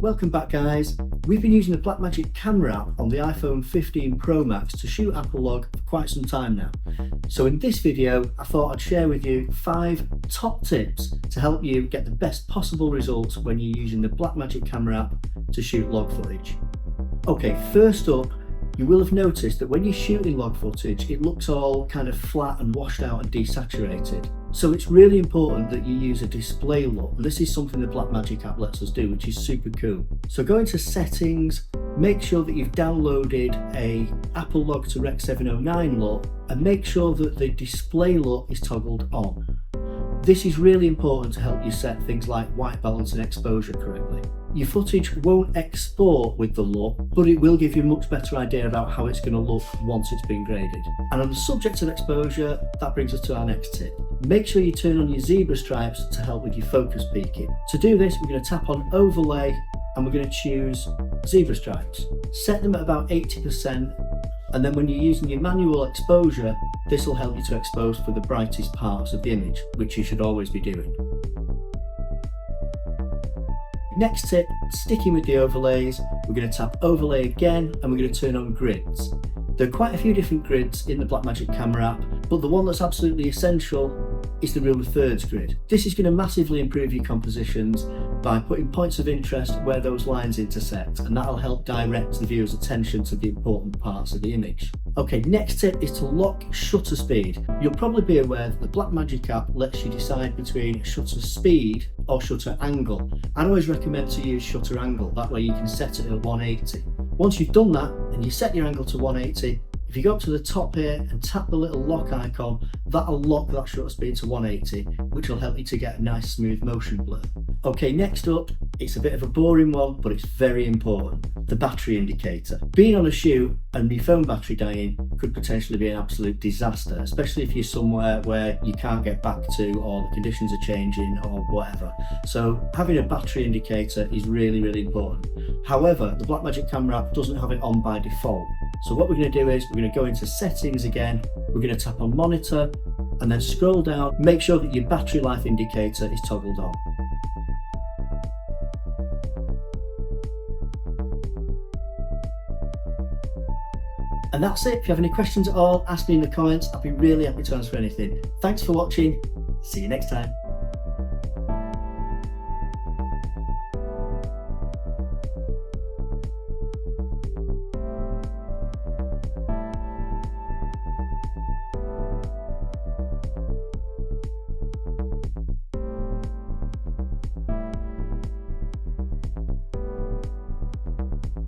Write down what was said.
welcome back guys. We've been using the Blackmagic Camera App on the iPhone 15 Pro Max to shoot Apple Log for quite some time now. So in this video, I thought I'd share with you 5 top tips to help you get the best possible results when you're using the Blackmagic Camera App to shoot log footage. Okay, first up, you will have noticed that when you're shooting log footage, it looks all kind of flat and washed out and desaturated. So it's really important that you use a display LUT, and this is something the Blackmagic app lets us do, which is super cool. So go into settings, make sure that you've downloaded a Apple Log to Rec 709 LUT, and make sure that the display LUT is toggled on. This is really important to help you set things like white balance and exposure correctly. Your footage won't export with the LUT, but it will give you a much better idea about how it's going to look once it's been graded. And on the subject of exposure, that brings us to our next tip. Make sure you turn on your zebra stripes to help with your focus peaking. To do this, we're going to tap on overlay and we're going to choose zebra stripes. Set them at about 80%, and then when you're using your manual exposure, this will help you to expose for the brightest parts of the image, which you should always be doing. Next tip, sticking with the overlays, we're going to tap overlay again and we're going to turn on grids. There are quite a few different grids in the Blackmagic Camera App, but the one that's absolutely essential is the rule of thirds grid. This is going to massively improve your compositions by putting points of interest where those lines intersect, and that'll help direct the viewer's attention to the important parts of the image. Okay, next tip is to lock shutter speed. You'll probably be aware that the Blackmagic app lets you decide between shutter speed or shutter angle. I always recommend to use shutter angle, that way you can set it at 180. Once you've done that and you set your angle to 180, if you go up to the top here and tap the little lock icon, that'll lock that shutter speed to 180, which will help you to get a nice smooth motion blur. Okay, next up, it's a bit of a boring one, but it's very important. The battery indicator. Being on a shoot and your phone battery dying could potentially be an absolute disaster, especially if you're somewhere where you can't get back to, or the conditions are changing or whatever. So having a battery indicator is really, really important. However, the Blackmagic Camera App doesn't have it on by default. So what we're going to do is we're going to go into settings again, we're going to tap on monitor and then scroll down, make sure that your battery life indicator is toggled on. And that's it. If you have any questions at all, ask me in the comments. I'll be really happy to answer anything. Thanks for watching. See you next time.